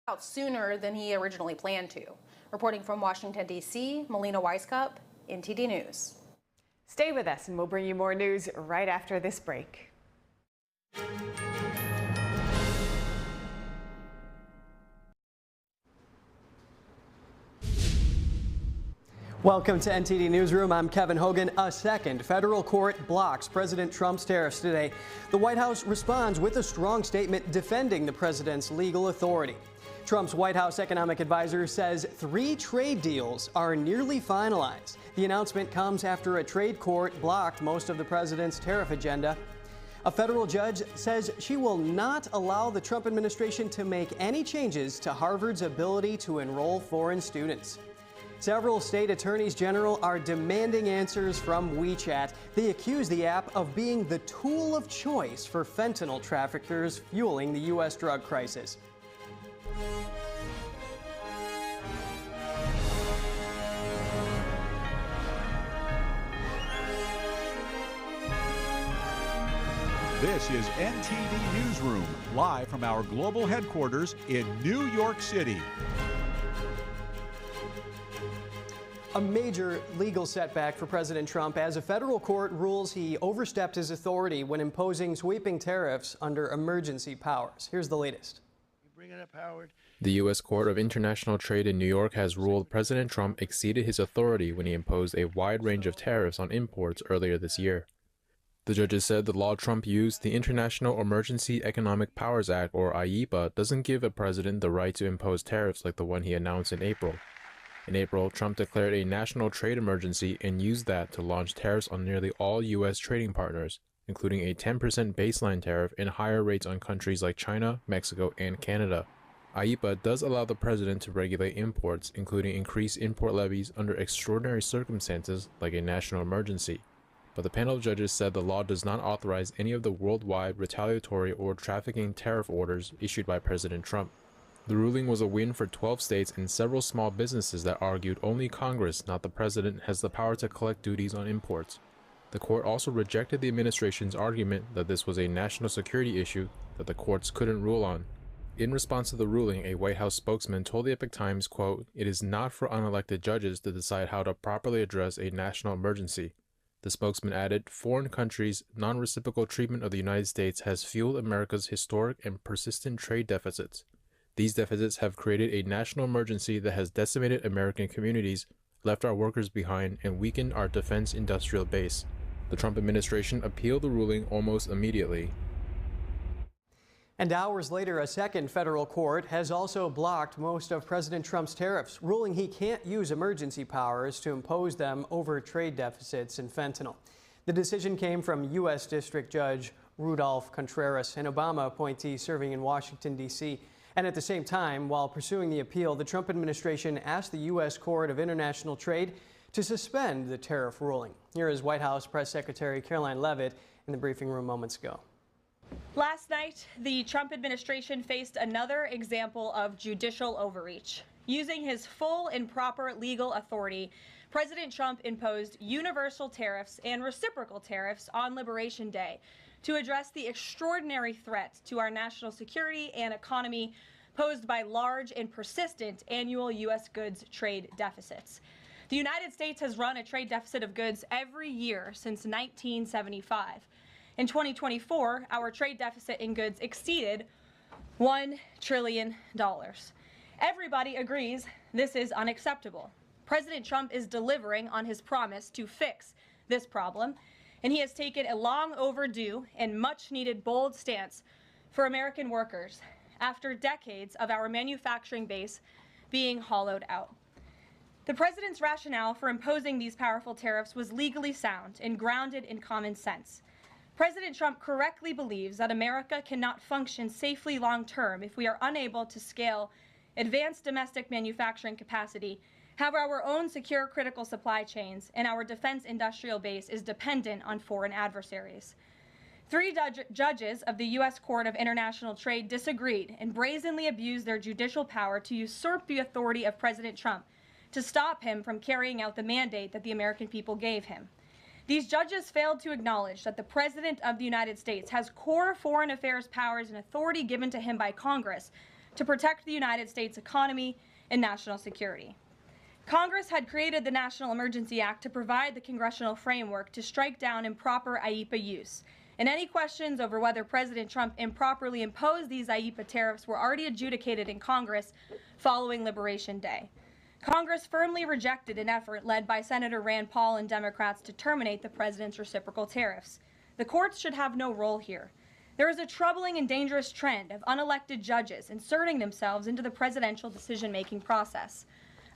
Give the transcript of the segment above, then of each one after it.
Out sooner than he originally planned to. Reporting from Washington, D.C., Melina Weiskup, NTD News. Stay with us and we'll bring you more news right after this break. Welcome to NTD Newsroom. I'm Kevin Hogan. A second federal court blocks President Trump's tariffs today. The White House responds with a strong statement defending the president's legal authority. Trump's White House economic advisor says 3 trade deals are nearly finalized. The announcement comes after a trade court blocked most of the president's tariff agenda. A federal judge says she will not allow the Trump administration to make any changes to Harvard's ability to enroll foreign students. Several state attorneys general are demanding answers from WeChat. They accuse the app of being the tool of choice for fentanyl traffickers fueling the U.S. drug crisis. This is NTD Newsroom, live from our global headquarters in New York City. A major legal setback for President Trump as a federal court rules he overstepped his authority when imposing sweeping tariffs under emergency powers. Here's the latest. Bring it up, Howard. The U.S. Court of International Trade in New York has ruled President Trump exceeded his authority when he imposed a wide range of tariffs on imports earlier this year. The judges said the law Trump used, the International Emergency Economic Powers Act, or IEPA, doesn't give a president the right to impose tariffs like the one he announced in April. In April, Trump declared a national trade emergency and used that to launch tariffs on nearly all U.S. trading partners, including a 10% baseline tariff and higher rates on countries like China, Mexico, and Canada. IEPA does allow the president to regulate imports, including increased import levies under extraordinary circumstances like a national emergency. But the panel of judges said the law does not authorize any of the worldwide retaliatory or trafficking tariff orders issued by President Trump. The ruling was a win for 12 states and several small businesses that argued only Congress, not the president, has the power to collect duties on imports. The court also rejected the administration's argument that this was a national security issue that the courts couldn't rule on. In response to the ruling, a White House spokesman told the Epoch Times, quote, "It is not for unelected judges to decide how to properly address a national emergency." The spokesman added, "Foreign countries' non-reciprocal treatment of the United States has fueled America's historic and persistent trade deficits. These deficits have created a national emergency that has decimated American communities, left our workers behind, and weakened our defense industrial base." The Trump administration appealed the ruling almost immediately. And hours later, a second federal court has also blocked most of President Trump's tariffs, ruling he can't use emergency powers to impose them over trade deficits in fentanyl. The decision came from U.S. District Judge Rudolph Contreras, an Obama appointee serving in Washington, D.C. And at the same time, while pursuing the appeal, the Trump administration asked the U.S. Court of International Trade to suspend the tariff ruling. Here is White House Press Secretary Caroline Leavitt in the briefing room moments ago. Last night, the Trump administration faced another example of judicial overreach. Using his full and proper legal authority, President Trump imposed universal tariffs and reciprocal tariffs on Liberation Day to address the extraordinary threat to our national security and economy posed by large and persistent annual U.S. goods trade deficits. The United States has run a trade deficit of goods every year since 1975. In 2024, our trade deficit in goods exceeded $1 trillion. Everybody agrees this is unacceptable. President Trump is delivering on his promise to fix this problem, and he has taken a long overdue and much needed bold stance for American workers after decades of our manufacturing base being hollowed out. The president's rationale for imposing these powerful tariffs was legally sound and grounded in common sense. President Trump correctly believes that America cannot function safely long-term if we are unable to scale advanced domestic manufacturing capacity, have our own secure critical supply chains, and our defense industrial base is dependent on foreign adversaries. 3 judges of the U.S. Court of International Trade disagreed and brazenly abused their judicial power to usurp the authority of President Trump to stop him from carrying out the mandate that the American people gave him. These judges failed to acknowledge that the President of the United States has core foreign affairs powers and authority given to him by Congress to protect the United States economy and national security. Congress had created the National Emergency Act to provide the congressional framework to strike down improper IEEPA use. And any questions over whether President Trump improperly imposed these IEEPA tariffs were already adjudicated in Congress following Liberation Day. Congress firmly rejected an effort led by Senator Rand Paul and Democrats to terminate the president's reciprocal tariffs. The courts should have no role here. There is a troubling and dangerous trend of unelected judges inserting themselves into the presidential decision-making process.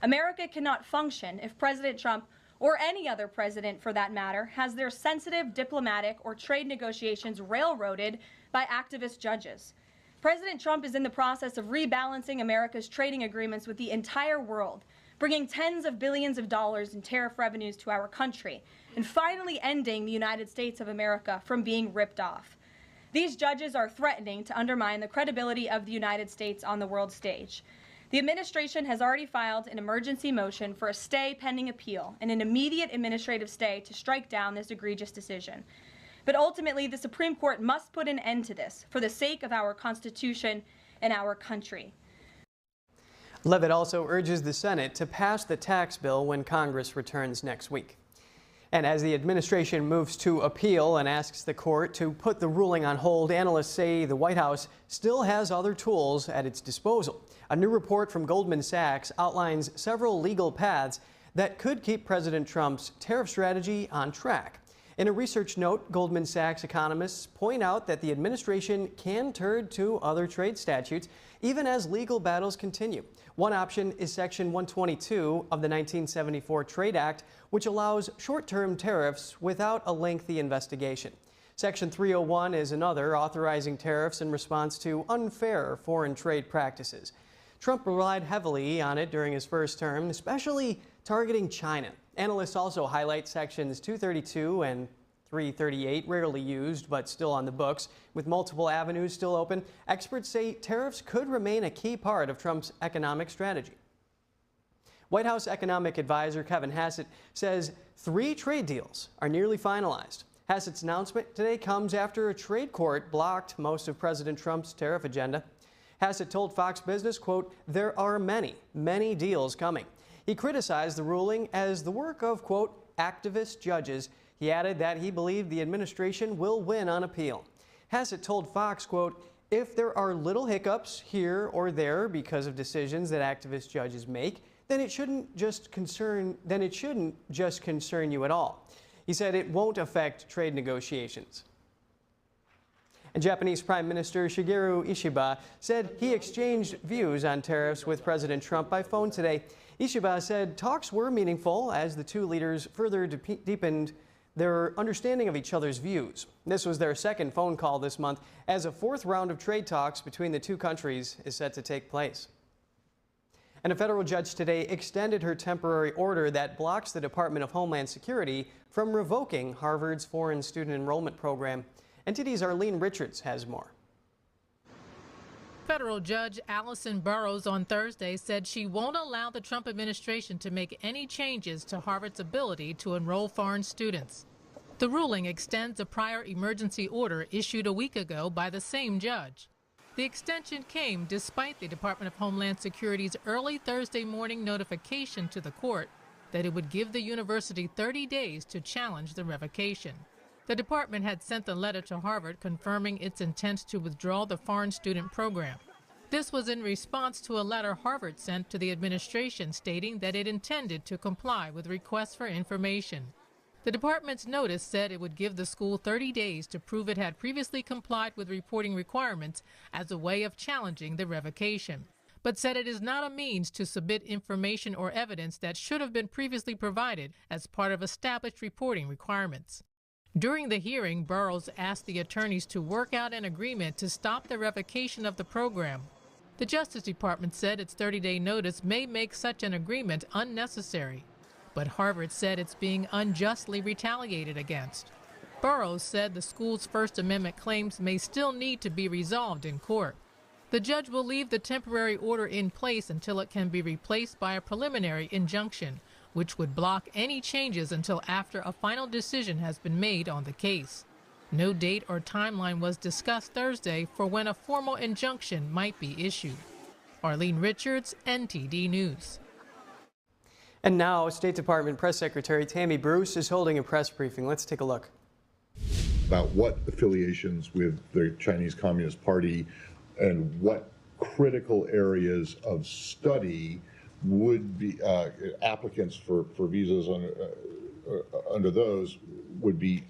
America cannot function if President Trump, or any other president for that matter, has their sensitive diplomatic or trade negotiations railroaded by activist judges. President Trump is in the process of rebalancing America's trading agreements with the entire world, bringing tens of billions of dollars in tariff revenues to our country, and finally ending the United States of America from being ripped off. These judges are threatening to undermine the credibility of the United States on the world stage. The administration has already filed an emergency motion for a stay pending appeal and an immediate administrative stay to strike down this egregious decision. But ultimately, the Supreme Court must put an end to this for the sake of our Constitution and our country. Leavitt also urges the Senate to pass the tax bill when Congress returns next week. And as the administration moves to appeal and asks the court to put the ruling on hold, analysts say the White House still has other tools at its disposal. A new report from Goldman Sachs outlines several legal paths that could keep President Trump's tariff strategy on track. In a research note, Goldman Sachs economists point out that the administration can turn to other trade statutes even as legal battles continue. One option is Section 122 of the 1974 Trade Act, which allows short-term tariffs without a lengthy investigation. Section 301 is another, authorizing tariffs in response to unfair foreign trade practices. Trump relied heavily on it during his first term, especially targeting China. Analysts also highlight Sections 232 and 338, rarely used but still on the books. With multiple avenues still open, experts say tariffs could remain a key part of Trump's economic strategy. White House economic advisor Kevin Hassett says 3 trade deals are nearly finalized. Hassett's announcement today comes after a trade court blocked most of President Trump's tariff agenda. Hassett told Fox Business, quote, "There are many deals coming." He criticized the ruling as the work of, quote, activist judges. He added that he believed the administration will win on appeal. Hassett told Fox, quote, "If there are little hiccups here or there because of decisions that activist judges make, then it shouldn't just concern you at all." He said it won't affect trade negotiations. And Japanese Prime Minister Shigeru Ishiba said he exchanged views on tariffs with President Trump by phone today. Ishiba said talks were meaningful as the two leaders further deepened their understanding of each other's views. This was their second phone call this month, as a 4th round of trade talks between the two countries is set to take place. And a federal judge today extended her temporary order that blocks the Department of Homeland Security from revoking Harvard's foreign student enrollment program. NTD's Arlene Richards has more. Federal Judge Allison Burroughs on Thursday said she won't allow the Trump administration to make any changes to Harvard's ability to enroll foreign students. The ruling extends a prior emergency order issued a week ago by the same judge. The extension came despite the Department of Homeland Security's early Thursday morning notification to the court that it would give the university 30 days to challenge the revocation. The department had sent a letter to Harvard confirming its intent to withdraw the foreign student program. This was in response to a letter Harvard sent to the administration stating that it intended to comply with requests for information. The department's notice said it would give the school 30 days to prove it had previously complied with reporting requirements as a way of challenging the revocation, but said it is not a means to submit information or evidence that should have been previously provided as part of established reporting requirements. During the hearing, Burroughs asked the attorneys to work out an agreement to stop the revocation of the program. The Justice Department said its 30-day notice may make such an agreement unnecessary, but Harvard said it's being unjustly retaliated against. Burroughs said the school's First Amendment claims may still need to be resolved in court. The judge will leave the temporary order in place until it can be replaced by a preliminary injunction, which would block any changes until after a final decision has been made on the case. No date or timeline was discussed Thursday for when a formal injunction might be issued. Arlene Richards, NTD News. And now, State Department Press Secretary Tammy Bruce is holding a press briefing. Let's take a look. About what affiliations with the Chinese Communist Party and what critical areas of study would be applicants for visas under those would be,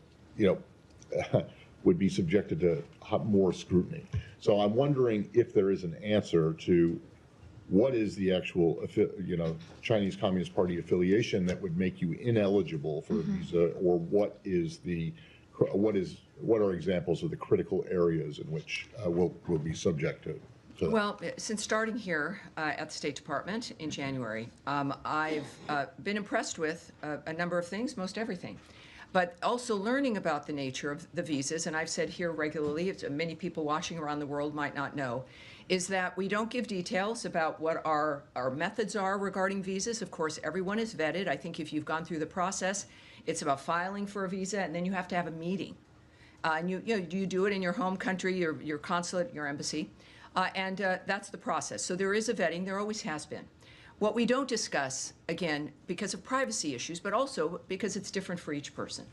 would be subjected to more scrutiny. So I'm wondering if there is an answer to what is the actual, Chinese Communist Party affiliation that would make you ineligible for a visa, or what are examples of the critical areas in which we'll be subject to? Well, since starting here at the State Department in January, I've been impressed with a number of things, most everything, but also learning about the nature of the visas. And I've said here regularly, many people watching around the world might not know, is that we don't give details about what our methods are regarding visas. Of course, everyone is vetted. I think if you've gone through the process, it's about filing for a visa, and then you have to have a meeting. And you do it in your home country, your consulate, your embassy. And that's the process. So there is a vetting. There always has been. What we don't discuss, again, because of privacy issues, but also because it's different for each person,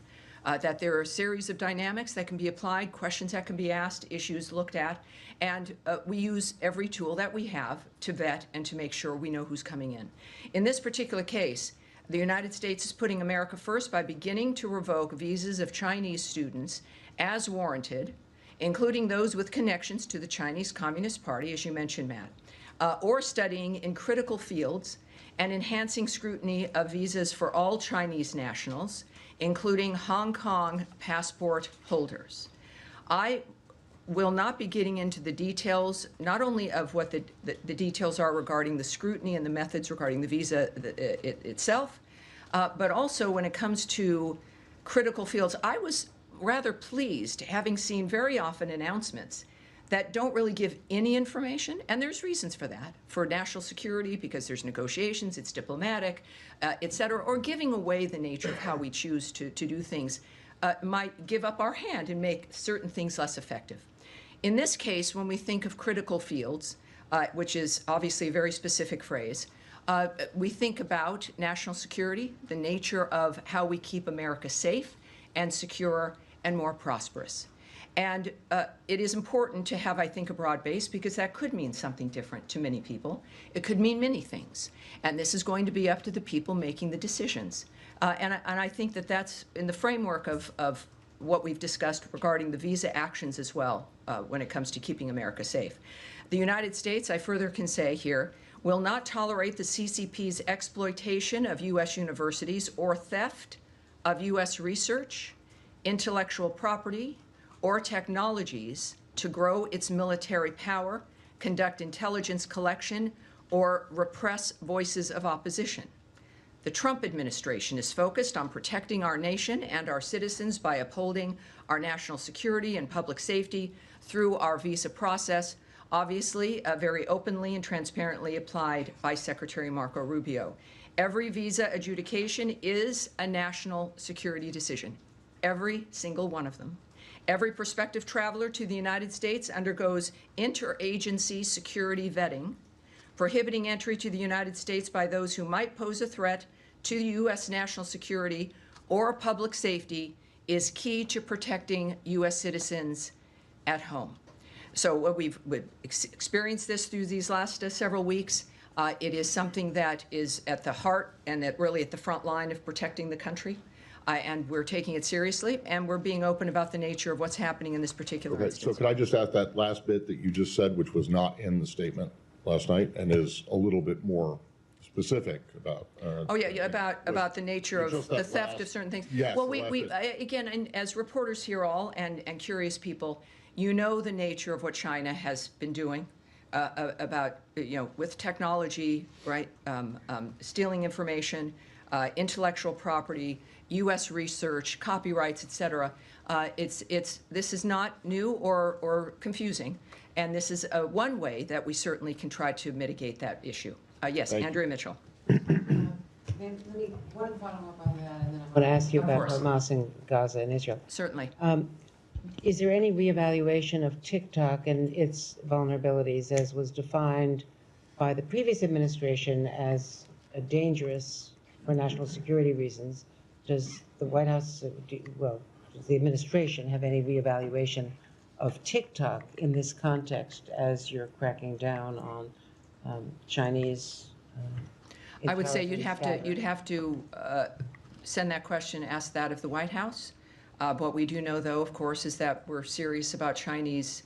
that there are a series of dynamics that can be applied, questions that can be asked, issues looked at, and we use every tool that we have to vet and to make sure we know who's coming in. In this particular case, the United States is putting America first by beginning to revoke visas of Chinese students as warranted, including those with connections to the Chinese Communist Party, as you mentioned, Matt, or studying in critical fields, and enhancing scrutiny of visas for all Chinese nationals, including Hong Kong passport holders. I will not be getting into the details, not only of what the details are regarding the scrutiny and the methods regarding the visa itself, but also when it comes to critical fields. I was rather pleased, having seen very often announcements that don't really give any information, and there's reasons for that, for national security, because there's negotiations, it's diplomatic, et cetera, or giving away the nature of how we choose to do things might give up our hand and make certain things less effective. In this case, when we think of critical fields, which is obviously a very specific phrase, we think about national security, the nature of how we keep America safe and secure and more prosperous. And it is important to have, I think, a broad base, because that could mean something different to many people. It could mean many things. And this is going to be up to the people making the decisions. And I think that that's in the framework of what we've discussed regarding the visa actions as well when it comes to keeping America safe. The United States, I further can say here, will not tolerate the CCP's exploitation of U.S. universities or theft of U.S. research, intellectual property, or technologies to grow its military power, conduct intelligence collection, or repress voices of opposition. The Trump administration is focused on protecting our nation and our citizens by upholding our national security and public safety through our visa process, obviously very openly and transparently applied by Secretary Marco Rubio. Every visa adjudication is a national security decision, every single one of them. Every prospective traveler to the United States undergoes interagency security vetting, prohibiting entry to the United States by those who might pose a threat to U.S. national security or public safety is key to protecting U.S. citizens at home. So we've experienced this through these last several weeks. It is something that is at the heart and really at the front line of protecting the country. And we're taking it seriously, and we're being open about the nature of what's happening in this particular instance. So could I just ask that last bit that you just said, which was not in the statement last night, and is a little bit more specific about? About the nature of the theft of certain things. Yes, well, we again, and as reporters here all and curious people, you know the nature of what China has been doing about with technology, right? Stealing information, intellectual property, U.S. research, copyrights, et cetera. This is not new or confusing, and this is one way that we certainly can try to mitigate that issue. Yes, Thank Andrea you. Mitchell. Let me one follow-up on that, and then I want to ask you about course. Hamas in Gaza and Israel. Certainly. Is there any reevaluation of TikTok and its vulnerabilities as was defined by the previous administration as dangerous for national security reasons. Does the White House, does the administration have any reevaluation of TikTok in this context as you're cracking down on Chinese? I would say you'd have to send that question, ask that of the White House. What we do know, though, of course, is that we're serious about Chinese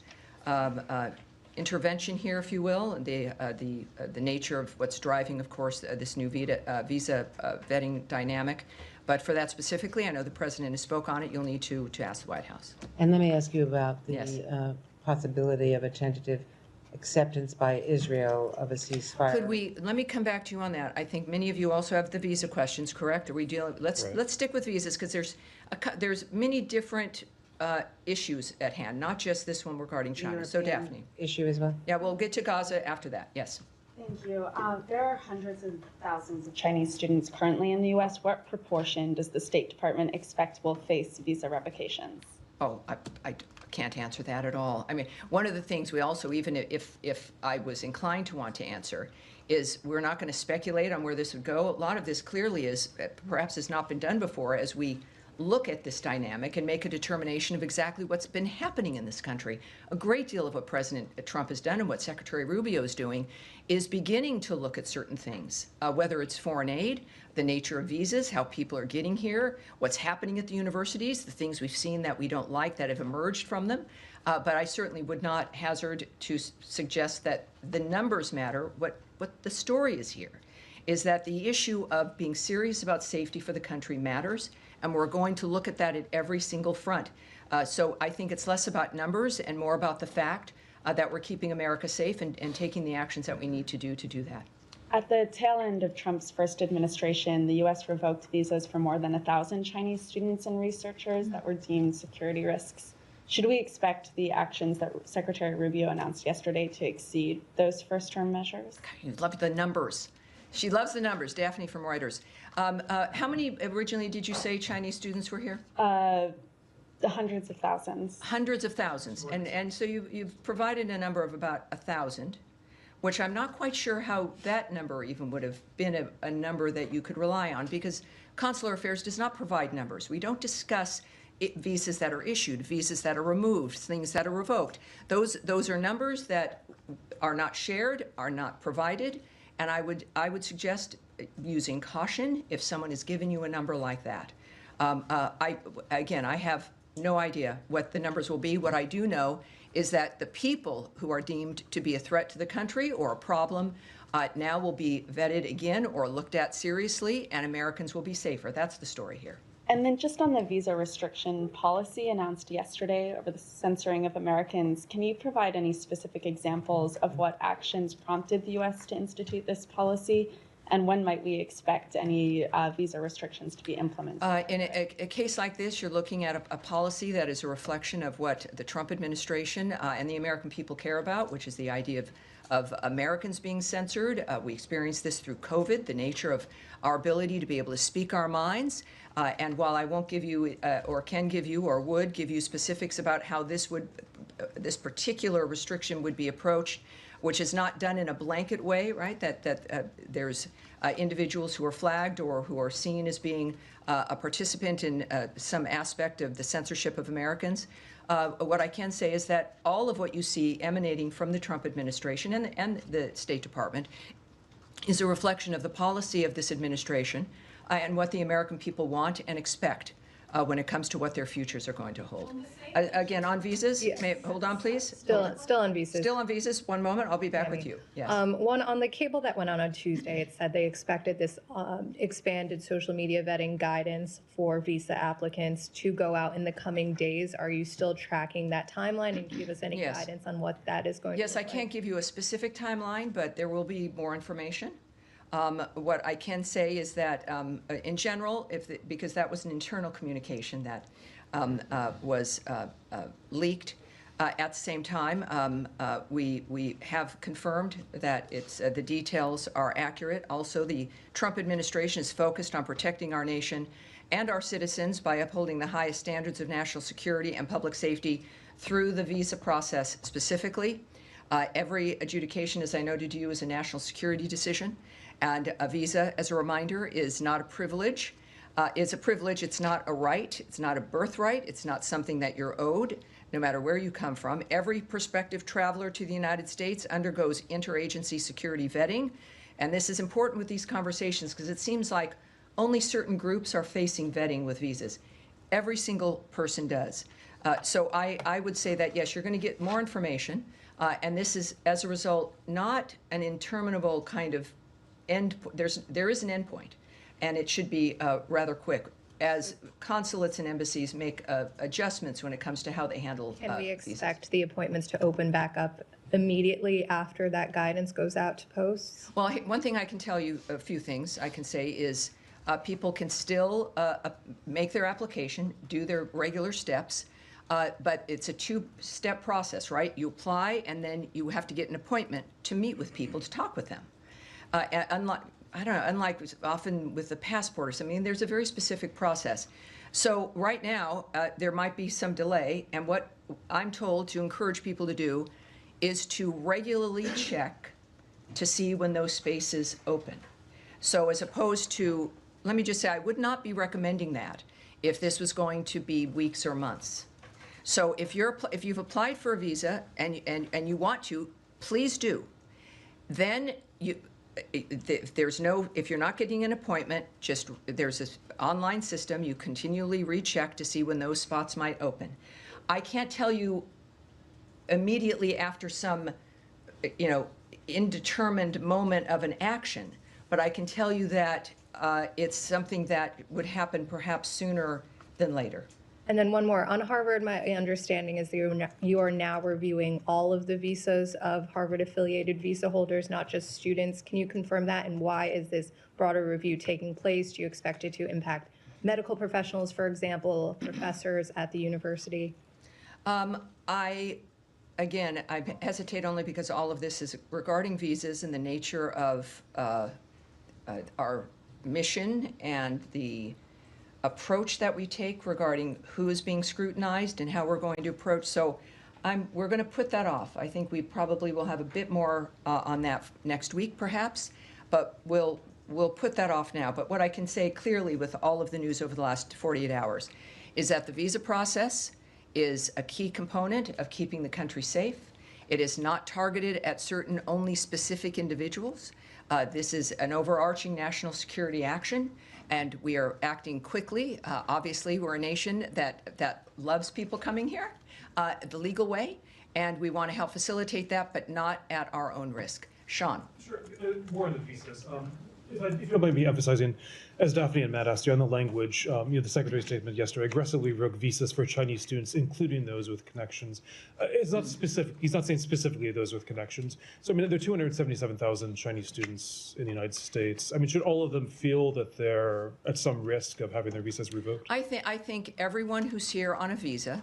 intervention here, if you will, and the nature of what's driving, of course, this new visa vetting dynamic. But for that specifically, I know the president has spoke on it. You'll need to ask the White House. And let me ask you about the Yes. possibility of a tentative acceptance by Israel of a ceasefire. Let me come back to you on that. I think many of you also have the visa questions, correct? Are we dealing, let's stick with visas, because there's many different issues at hand, not just this one regarding China. So Daphne. Issue as well? Yeah, we'll get to Gaza after that, yes. Thank you. There are hundreds of thousands of Chinese students currently in the U.S. What proportion does the State Department expect will face visa revocations? Oh, I can't answer that at all. I mean, one of the things we also, even if I was inclined to want to answer, is we're not going to speculate on where this would go. A lot of this clearly is, perhaps has not been done before, as we look at this dynamic and make a determination of exactly what's been happening in this country. A great deal of what President Trump has done and what Secretary Rubio is doing is beginning to look at certain things, whether it's foreign aid, the nature of visas, how people are getting here, what's happening at the universities, the things we've seen that we don't like that have emerged from them. But I certainly would not hazard to suggest that the numbers matter. What the story is here is that the issue of being serious about safety for the country matters, and we're going to look at that at every single front. So I think it's less about numbers and more about the fact that we're keeping America safe and taking the actions that we need to do that. At the tail end of Trump's first administration, the U.S. revoked visas for more than 1,000 Chinese students and researchers that were deemed security risks. Should we expect the actions that Secretary Rubio announced yesterday to exceed those first-term measures? You love the numbers. She loves the numbers. Daphne from Reuters. How many originally did you say Chinese students were here? The hundreds of thousands. Hundreds of thousands. And so you've provided a number of about 1,000, which I'm not quite sure how that number even would have been a number that you could rely on, because Consular Affairs does not provide numbers. We don't discuss visas that are issued, visas that are removed, things that are revoked. Those are numbers that are not shared, are not provided, and I would suggest using caution if someone has given you a number like that. I have no idea what the numbers will be. What I do know is that the people who are deemed to be a threat to the country or a problem now will be vetted again or looked at seriously, and Americans will be safer. That's the story here. And then just on the visa restriction policy announced yesterday over the censoring of Americans, can you provide any specific examples of what actions prompted the U.S. to institute this policy? And when might we expect any visa restrictions to be implemented? In a case like this, you're looking at a policy that is a reflection of what the Trump administration and the American people care about, which is the idea of Americans being censored. We experienced this through COVID, the nature of our ability to be able to speak our minds. And while I won't give you, or can give you, or would give you specifics about how this particular restriction would be approached, which is not done in a blanket way, right? That there's individuals who are flagged or who are seen as being a participant in some aspect of the censorship of Americans. What I can say is that all of what you see emanating from the Trump administration and the State Department is a reflection of the policy of this administration and what the American people want and expect when it comes to what their futures are going to hold. Again, on visas, hold on, please. Still on visas. Still on visas. One moment, I'll be back with you. Yes. One on the cable that went on Tuesday, it said they expected this expanded social media vetting guidance for visa applicants to go out in the coming days. Are you still tracking that timeline, and give us any guidance on what that is going to look like? Yes, I can't give you a specific timeline, but there will be more information. What I can say is that, in general, because that was an internal communication that was leaked, at the same time, we have confirmed that the details are accurate. Also, the Trump administration is focused on protecting our nation and our citizens by upholding the highest standards of national security and public safety through the visa process specifically. Every adjudication, as I noted to you, is a national security decision. And a visa, as a reminder, is not a privilege. It's a privilege. It's not a right. It's not a birthright. It's not something that you're owed, no matter where you come from. Every prospective traveler to the United States undergoes interagency security vetting. And this is important with these conversations because it seems like only certain groups are facing vetting with visas. Every single person does. So I would say that, yes, you're going to get more information. And this is, as a result, not an interminable kind of end. There is an end point, and it should be rather quick as consulates and embassies make adjustments when it comes to how they handle Can we expect visas. the appointments to open back up immediately after that guidance goes out to posts? Well, one thing I can tell you, a few things I can say is people can still make their application, do their regular steps, but it's a two-step process, right? You apply, and then you have to get an appointment to meet with people, to talk with them. Unlike often with the passport or something, there's a very specific process. So right now, there might be some delay, and what I'm told to encourage people to do is to regularly check to see when those spaces open. So as opposed to, let me just say, I would not be recommending that if this was going to be weeks or months. So if you've applied for a visa and you want to, please do. Then if you're not getting an appointment, there's this online system. You continually recheck to see when those spots might open. I can't tell you immediately after some, indeterminate moment of an action, but I can tell you that it's something that would happen perhaps sooner than later. And then one more. On Harvard, my understanding is that you are now reviewing all of the visas of Harvard-affiliated visa holders, not just students. Can you confirm that? And why is this broader review taking place? Do you expect it to impact medical professionals, for example, professors at the university? I hesitate only because all of this is regarding visas and the nature of our mission and the approach that we take regarding who is being scrutinized and how we're going to approach. So we're going to put that off. I think we probably will have a bit more on that next week, perhaps, but we'll put that off now. But what I can say clearly with all of the news over the last 48 hours is that the visa process is a key component of keeping the country safe. It is not targeted at certain only specific individuals. This is an overarching national security action, and we are acting quickly. Obviously, we're a nation that loves people coming here the legal way, and we want to help facilitate that, but not at our own risk. Sean. Sure. More on the visas. If you don't mind me emphasizing, as Daphne and Matt asked you on the language, the Secretary's statement yesterday aggressively revoked visas for Chinese students, including those with connections. It's not specific. He's not saying specifically those with connections. So, there are 277,000 Chinese students in the United States. Should all of them feel that they're at some risk of having their visas revoked? I think everyone who's here on a visa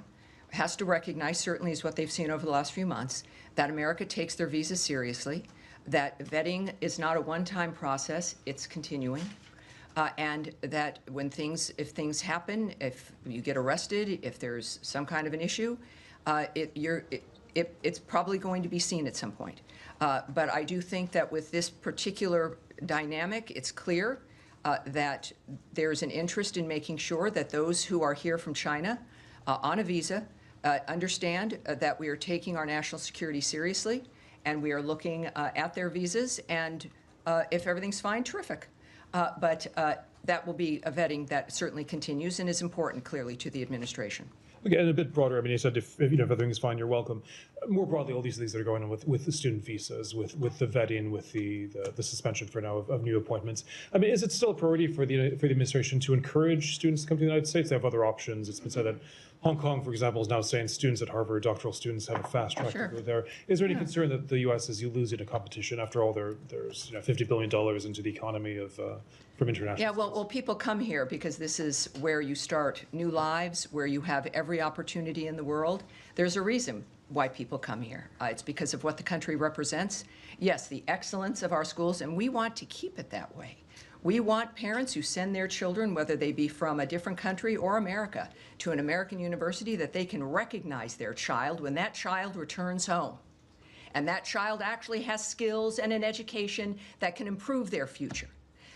has to recognize, certainly is what they've seen over the last few months, that America takes their visas seriously, that vetting is not a one-time process, it's continuing, and that if things happen, if you get arrested, if there's some kind of an issue, it's probably going to be seen at some point. But I do think that with this particular dynamic, it's clear that there's an interest in making sure that those who are here from China on a visa understand that we are taking our national security seriously, and we are looking at their visas, and if everything's fine, terrific. But that will be a vetting that certainly continues and is important, clearly, to the administration. Okay, and a bit broader, you said if everything's fine, you're welcome. More broadly, all these things that are going on with the student visas, with the vetting, with the suspension for now of new appointments. Is it still a priority for the administration to encourage students to come to the United States? They have other options. It's been said that Hong Kong, for example, is now saying students at Harvard, doctoral students, have a fast track to go there. Is there any concern that the U.S. is losing a competition? After all, there's $50 billion into the economy from international. Yeah, well, people come here because this is where you start new lives, where you have every opportunity in the world. There's a reason why people come here. It's because of what the country represents. Yes, the excellence of our schools, and we want to keep it that way. We want parents who send their children, whether they be from a different country or America, to an American university, that they can recognize their child when that child returns home. and that child actually has skills and an education that can improve their future,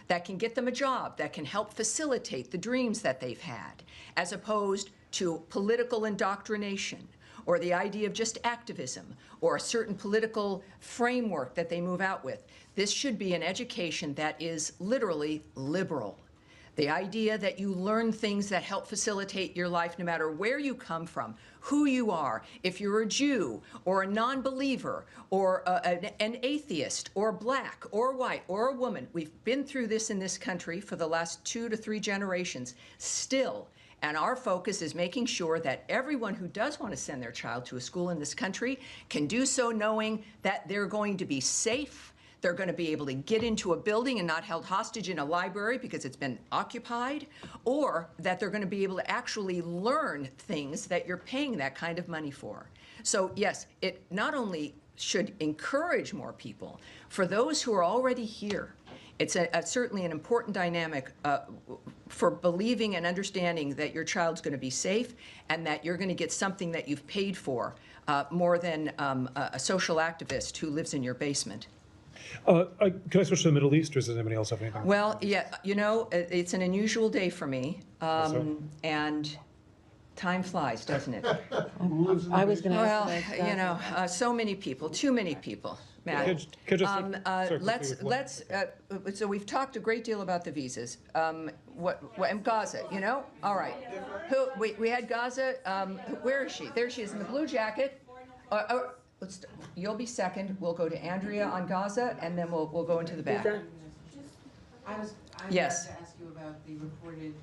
that can get them a job, that can help facilitate the dreams that they've had, as opposed to political indoctrination or the idea of just activism or a certain political framework that they move out with. This should be an education that is literally liberal. The idea that you learn things that help facilitate your life no matter where you come from, who you are, if you're a Jew or a non-believer or an atheist or black or white or a woman. We've been through this in this country for the last 2 to 3 generations still. And our focus is making sure that everyone who does want to send their child to a school in this country can do so knowing that they're going to be safe. They're going to be able to get into a building and not held hostage in a library because it's been occupied, or that they're going to be able to actually learn things that you're paying that kind of money for. So yes, it not only should encourage more people, for those who are already here, it's certainly an important dynamic for believing and understanding that your child's going to be safe and that you're going to get something that you've paid for more than a social activist who lives in your basement. Can I switch to the Middle East, or does anybody else have anything? Well, yeah, you know, it's an unusual day for me, and time flies, doesn't it? I was going to ask. Well, you know, so many people, too many people. Matt. So we've talked a great deal about the visas. And Gaza, you know? All right. We had Gaza. Where is she? There she is in the blue jacket. You'll be second. We'll go to Andrea on Gaza, and then we'll go into the back. I was yes. to ask you about the reported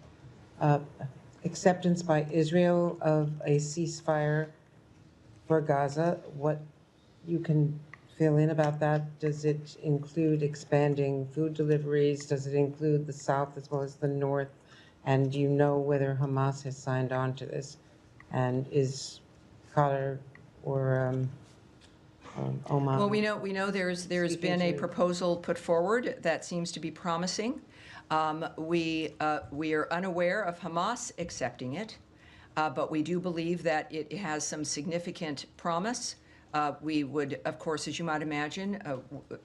acceptance by Israel of a ceasefire for Gaza. What you can fill in about that? Does it include expanding food deliveries? Does it include the South as well as the North? And do you know whether Hamas has signed on to this? And is Qatar or Oman? Well, we know there's been a proposal put forward that seems to be promising. We are unaware of Hamas accepting it, but we do believe that it has some significant promise. We would, of course, as you might imagine,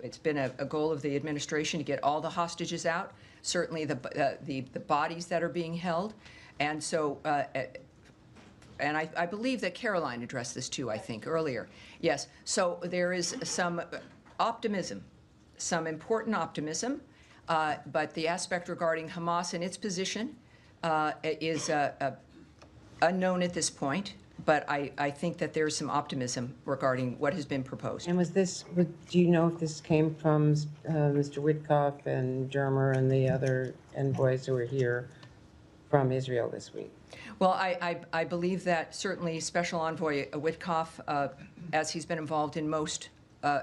it's been a goal of the administration to get all the hostages out, certainly the bodies that are being held. And so, and I believe that Caroline addressed this too, I think, earlier. Yes, so there is some optimism, some important optimism, but the aspect regarding Hamas and its position is unknown at this point. But I think that there's some optimism regarding what has been proposed. And was this, do you know if this came from Mr. Witkoff and Dermer and the other envoys who were here from Israel this week? Well, I believe that certainly Special Envoy Witkoff, as he's been involved in most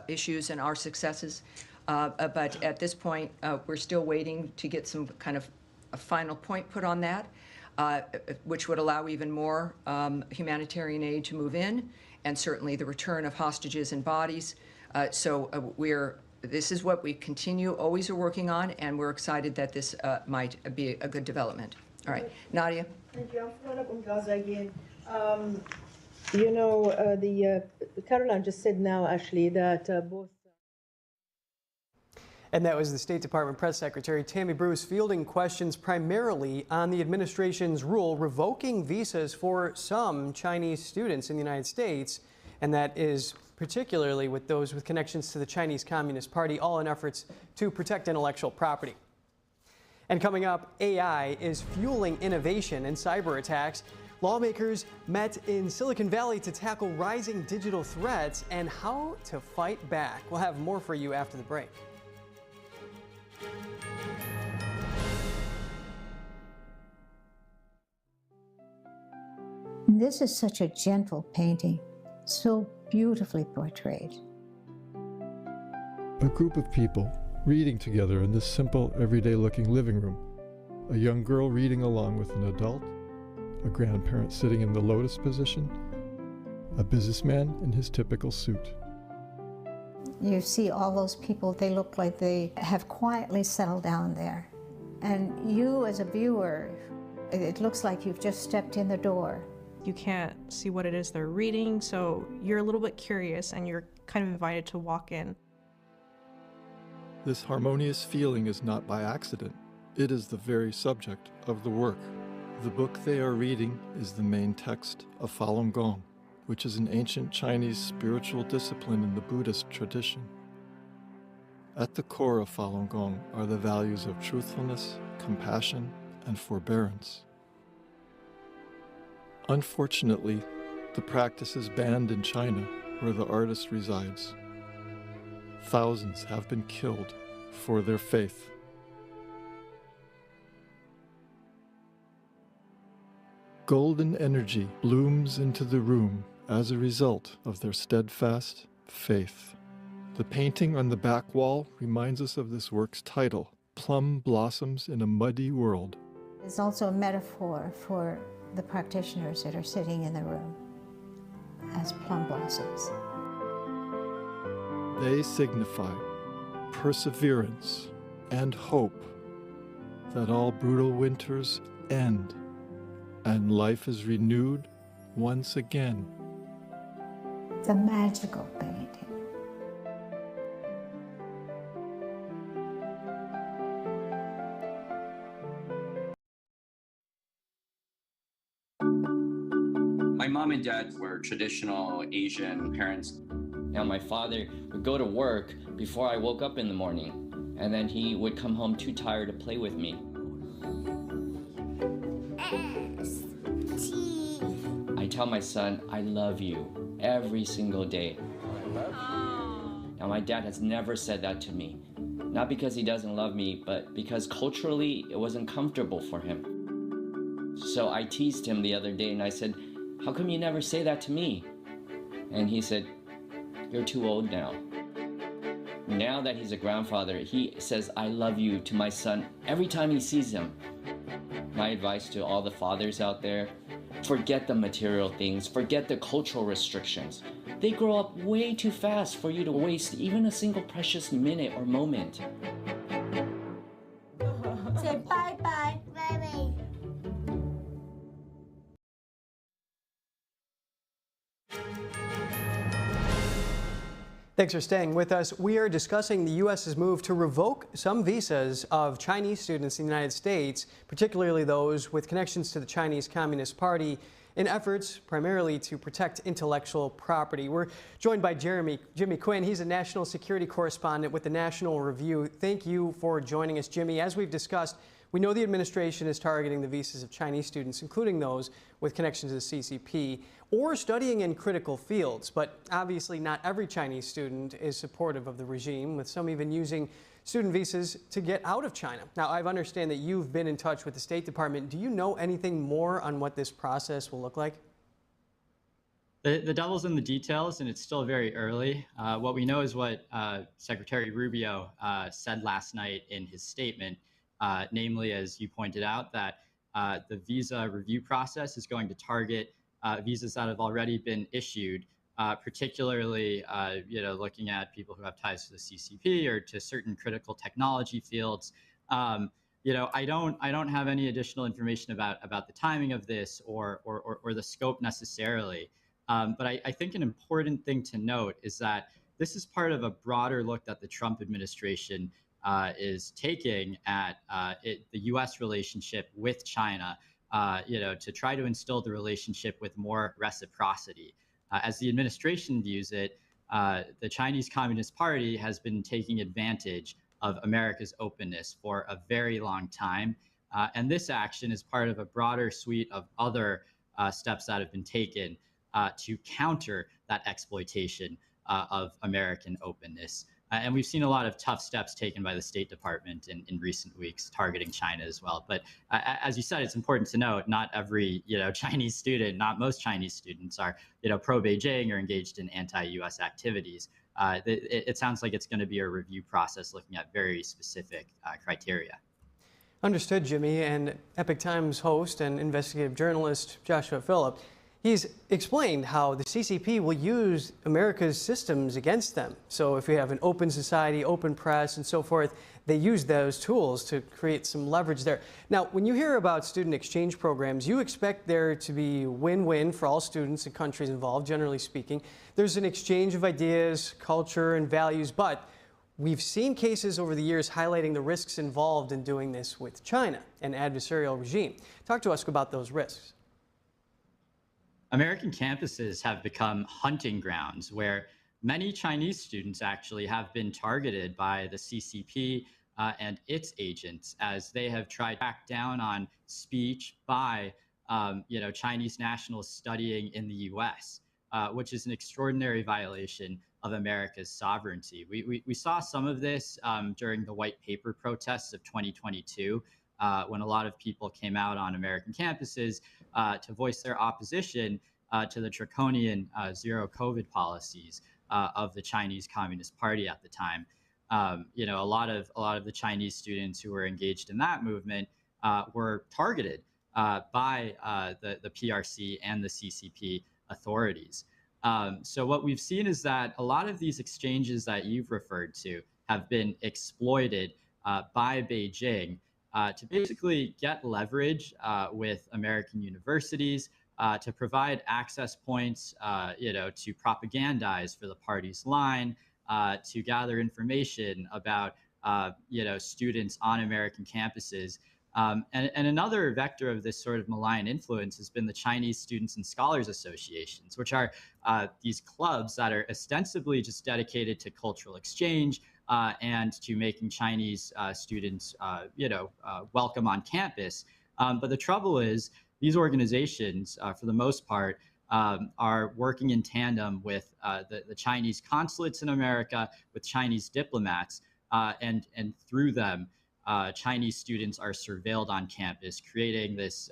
issues and our successes, but at this point, we're still waiting to get some kind of a final point put on that. Which would allow even more humanitarian aid to move in, and certainly the return of hostages and bodies. This is what we always are working on, and we're excited that this might be a good development. All right, Nadia. Thank you. I'm following up on Gaza again. You know, Caroline just said now, actually, that both. And that was the State Department Press Secretary Tammy Bruce fielding questions primarily on the administration's rule revoking visas for some Chinese students in the United States, and that is particularly with those with connections to the Chinese Communist Party, all in efforts to protect intellectual property. And coming up, AI is fueling innovation in cyber attacks. Lawmakers met in Silicon Valley to tackle rising digital threats and how to fight back. We'll have more for you after the break. This is such a gentle painting, so beautifully portrayed. A group of people reading together in this simple, everyday-looking living room. A young girl reading along with an adult, a grandparent sitting in the lotus position, a businessman in his typical suit. You see all those people, they look like they have quietly settled down there. And you as a viewer, it looks like you've just stepped in the door. You can't see what it is they're reading, so you're a little bit curious and you're kind of invited to walk in. This harmonious feeling is not by accident. It is the very subject of the work. The book they are reading is the main text of Falun Gong, which is an ancient Chinese spiritual discipline in the Buddhist tradition. At the core of Falun Gong are the values of truthfulness, compassion, and forbearance. Unfortunately, the practice is banned in China, where the artist resides. Thousands have been killed for their faith. Golden energy blooms into the room as a result of their steadfast faith. The painting on the back wall reminds us of this work's title, Plum Blossoms in a Muddy World. It's also a metaphor for the practitioners that are sitting in the room as plum blossoms. They signify perseverance and hope that all brutal winters end and life is renewed once again. It's a magical painting. My mom and dad were traditional Asian parents. Now my father would go to work before I woke up in the morning, and then he would come home too tired to play with me. I tell my son, I love you every single day. Now my dad has never said that to me. Not because he doesn't love me, but because culturally it wasn't comfortable for him. So I teased him the other day and I said, how come you never say that to me? And he said, you're too old now. Now that he's a grandfather, he says, I love you to my son every time he sees him. My advice to all the fathers out there, forget the material things, forget the cultural restrictions. They grow up way too fast for you to waste even a single precious minute or moment. Say bye-bye. Bye-bye. Thanks for staying with us. We are discussing the U.S.'s move to revoke some visas of Chinese students in the United States, particularly those with connections to the Chinese Communist Party, in efforts primarily to protect intellectual property. We're joined by Jimmy Quinn. He's a national security correspondent with the National Review. Thank you for joining us, Jimmy. As we've discussed, we know the administration is targeting the visas of Chinese students, including those with connections to the CCP or studying in critical fields. But obviously not every Chinese student is supportive of the regime, with some even using student visas to get out of China. Now, I understand that you've been in touch with the State Department. Do you know anything more on what this process will look like? The devil's in the details, and it's still very early. What we know is what Secretary Rubio said last night in his statement, namely, as you pointed out, that the visa review process is going to target visas that have already been issued, particularly, looking at people who have ties to the CCP or to certain critical technology fields. I don't have any additional information about the timing of this or the scope necessarily. But I think an important thing to note is that this is part of a broader look that the Trump administration is taking at the U.S. relationship with China, to try to instill the relationship with more reciprocity. As the administration views it, the Chinese Communist Party has been taking advantage of America's openness for a very long time. And this action is part of a broader suite of other steps that have been taken to counter that exploitation of American openness. And we've seen a lot of tough steps taken by the State Department in recent weeks targeting China as well. But as you said, it's important to note not every Chinese student, not most Chinese students are pro-Beijing or engaged in anti-U.S. activities. It sounds like it's going to be a review process looking at very specific criteria. Understood, Jimmy. And Epoch Times host and investigative journalist Joshua Phillip, He's explained how the CCP will use America's systems against them. So if we have an open society, open press, and so forth, they use those tools to create some leverage there. Now, when you hear about student exchange programs, you expect there to be win-win for all students and countries involved, generally speaking. There's an exchange of ideas, culture, and values, but we've seen cases over the years highlighting the risks involved in doing this with China, an adversarial regime. Talk to us about those risks. American campuses have become hunting grounds where many Chinese students actually have been targeted by the CCP and its agents as they have tried to crack down on speech by Chinese nationals studying in the U.S., which is an extraordinary violation of America's sovereignty. We saw some of this during the white paper protests of 2022, when a lot of people came out on American campuses to voice their opposition to the draconian zero COVID policies of the Chinese Communist Party at the time. A lot of the Chinese students who were engaged in that movement were targeted by the PRC and the CCP authorities. So what we've seen is that a lot of these exchanges that you've referred to have been exploited by Beijing to basically get leverage with American universities, to provide access points, to propagandize for the party's line, to gather information about, students on American campuses. And another vector of this sort of malign influence has been the Chinese Students and Scholars Associations, which are these clubs that are ostensibly just dedicated to cultural exchange and to making Chinese students, welcome on campus. But the trouble is, these organizations, for the most part, are working in tandem with the Chinese consulates in America, with Chinese diplomats, and through them, Chinese students are surveilled on campus, creating this,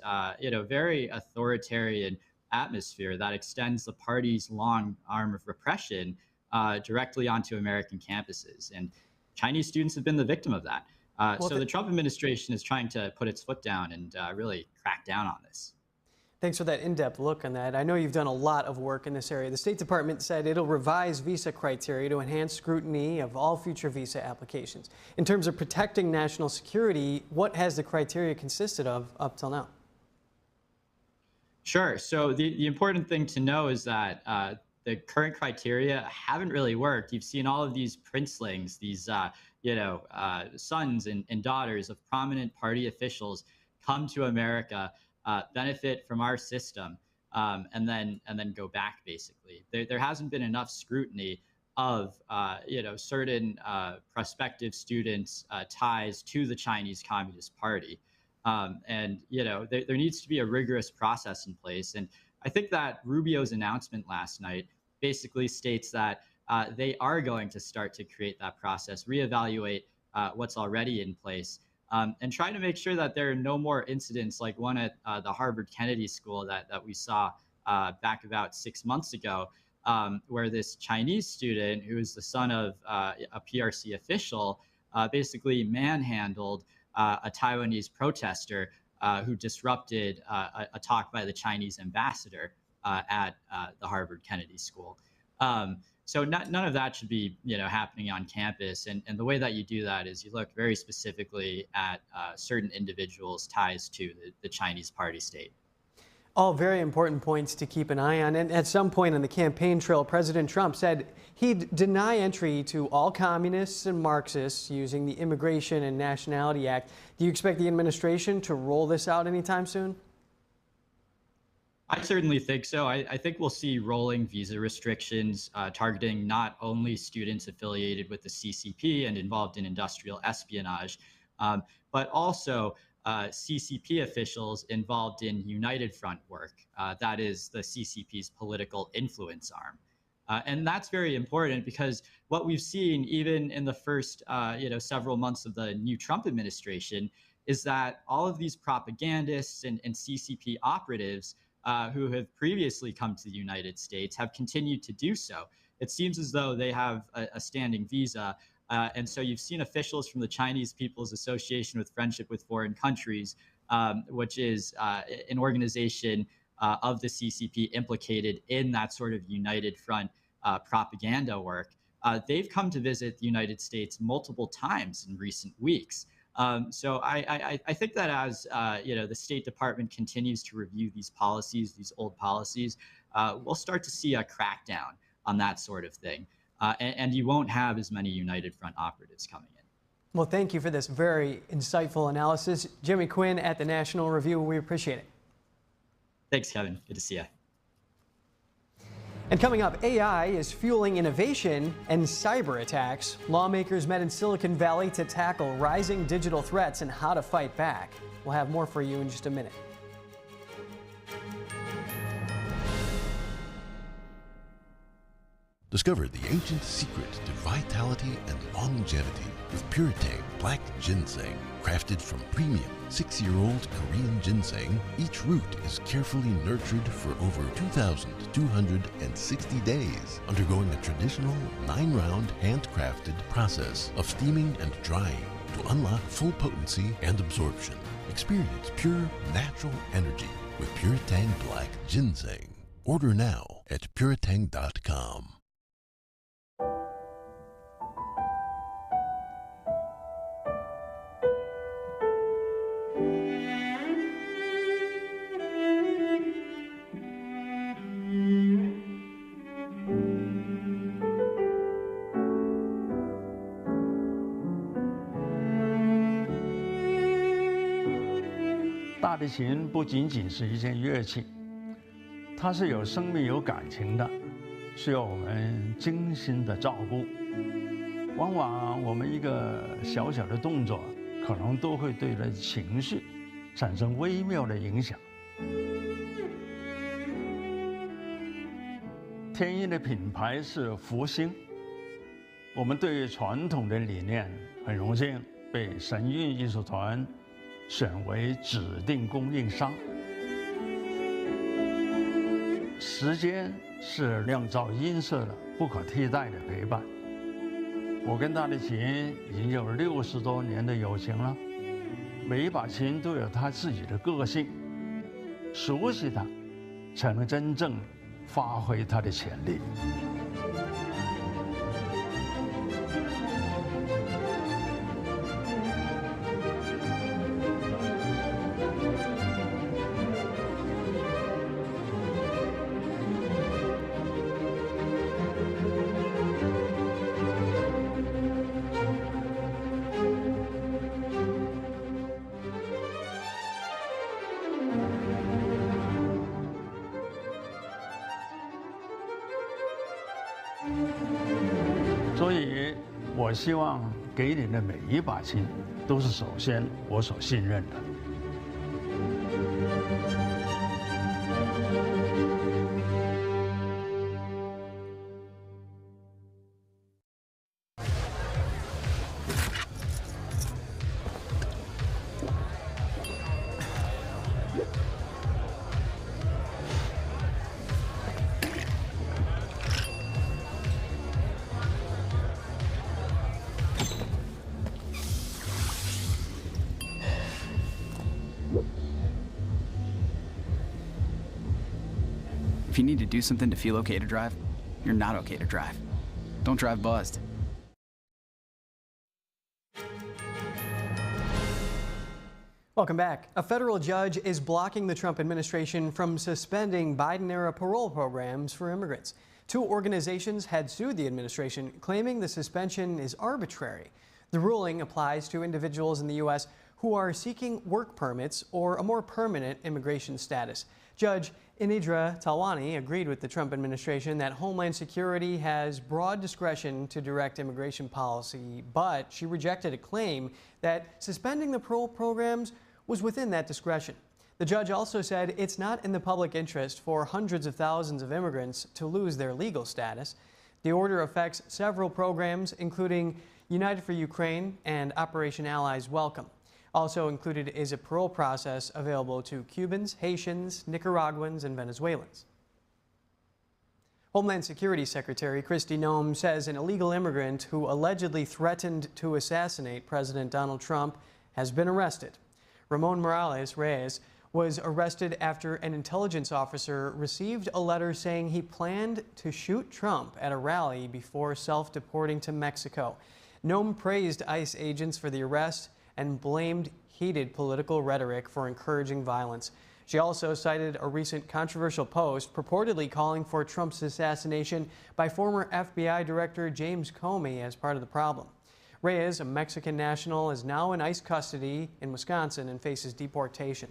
very authoritarian atmosphere that extends the party's long arm of repression directly onto American campuses. And Chinese students have been the victim of that. So the Trump administration is trying to put its foot down and really crack down on this. Thanks for that in-depth look on that. I know you've done a lot of work in this area. The State Department said it'll revise visa criteria to enhance scrutiny of all future visa applications. In terms of protecting national security, what has the criteria consisted of up till now? Sure. So the important thing to know is that the current criteria haven't really worked. You've seen all of these princelings, these sons and daughters of prominent party officials come to America, benefit from our system, and then go back. Basically, there hasn't been enough scrutiny of certain prospective students' ties to the Chinese Communist Party, and there needs to be a rigorous process in place. And I think that Rubio's announcement last night basically states that they are going to start to create that process, reevaluate what's already in place, and try to make sure that there are no more incidents like one at the Harvard Kennedy School that we saw back about 6 months ago, where this Chinese student, who is the son of a PRC official, basically manhandled a Taiwanese protester who disrupted a talk by the Chinese ambassador at the Harvard Kennedy School. So none of that should be, happening on campus. And the way that you do that is you look very specifically at certain individuals' ties to the Chinese party state. All very important points to keep an eye on. And at some point on the campaign trail, President Trump said he'd deny entry to all communists and Marxists using the Immigration and Nationality Act. Do you expect the administration to roll this out anytime soon? I certainly think so. I think we'll see rolling visa restrictions targeting not only students affiliated with the CCP and involved in industrial espionage, but also CCP officials involved in United Front work. That is the CCP's political influence arm. And that's very important because what we've seen even in the first several months of the new Trump administration is that all of these propagandists and CCP operatives who have previously come to the United States have continued to do so. It seems as though they have a standing visa. And so you've seen officials from the Chinese People's Association with Friendship with Foreign Countries, which is an organization of the CCP implicated in that sort of united front propaganda work, they've come to visit the United States multiple times in recent weeks. So I think that as the State Department continues to review these policies, these old policies, we'll start to see a crackdown on that sort of thing. And you won't have as many United Front operatives coming in. Well, thank you for this very insightful analysis. Jimmy Quinn at the National Review, we appreciate it. Thanks, Kevin. Good to see you. And coming up, AI is fueling innovation and cyber attacks. Lawmakers met in Silicon Valley to tackle rising digital threats and how to fight back. We'll have more for you in just a minute. Discover the ancient secret to vitality and longevity with Puretang Black Ginseng. Crafted from premium 6-year-old Korean ginseng, each root is carefully nurtured for over 2,260 days, undergoing a traditional 9-round handcrafted process of steaming and drying to unlock full potency and absorption. Experience pure, natural energy with Puretang Black Ginseng. Order now at puretang.com.大提琴不仅仅是一件乐器，它是有生命、有感情的，需要我们精心的照顾。往往我们一个小小的动作，可能都会对人情绪产生微妙的影响。天音的品牌是福星，我们对于传统的理念很荣幸被神韵艺术团选为指定供应商。时间是酿造音色的不可替代的陪伴。我跟大提琴已经有60多年的友情了，每一把琴都有它自己的个性，熟悉它，才能真正发挥它的潜力。所以，我希望给你的每一把琴，都是首先我所信任的。If you need to do something to feel okay to drive, you're not okay to drive. Don't drive buzzed. Welcome back. A federal judge is blocking the Trump administration from suspending Biden-era parole programs for immigrants. 2 organizations had sued the administration, claiming the suspension is arbitrary. The ruling applies to individuals in the U.S. who are seeking work permits or a more permanent immigration status. Judge Inidra Talwani agreed with the Trump administration that Homeland Security has broad discretion to direct immigration policy, but she rejected a claim that suspending the parole programs was within that discretion. The judge also said it's not in the public interest for hundreds of thousands of immigrants to lose their legal status. The order affects several programs, including United for Ukraine and Operation Allies Welcome. Also included is a parole process available to Cubans, Haitians, Nicaraguans, and Venezuelans. Homeland Security Secretary Kristi Noem says an illegal immigrant who allegedly threatened to assassinate President Donald Trump has been arrested. Ramon Morales Reyes was arrested after an intelligence officer received a letter saying he planned to shoot Trump at a rally before self-deporting to Mexico. Nome praised ICE agents for the arrest and blamed heated political rhetoric for encouraging violence. She also cited a recent controversial post purportedly calling for Trump's assassination by former FBI Director James Comey as part of the problem. Reyes, a Mexican national, is now in ICE custody in Wisconsin and faces deportation.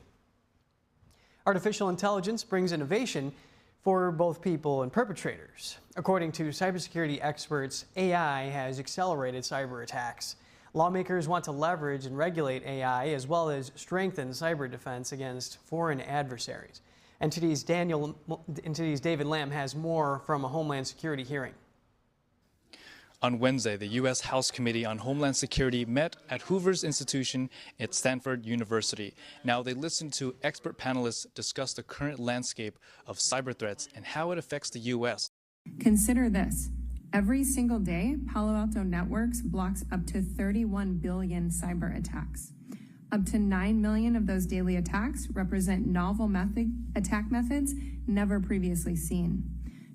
Artificial intelligence brings innovation for both people and perpetrators. According to cybersecurity experts, AI has accelerated cyber attacks. Lawmakers want to leverage and regulate AI as well as strengthen cyber defense against foreign adversaries. NTD's David Lamb has more from a Homeland Security hearing. On Wednesday, the U.S. House Committee on Homeland Security met at Hoover's Institution at Stanford University. Now, they listened to expert panelists discuss the current landscape of cyber threats and how it affects the U.S. Consider this. Every single day, Palo Alto Networks blocks up to 31 billion cyber attacks. Up to 9 million of those daily attacks represent novel attack methods never previously seen.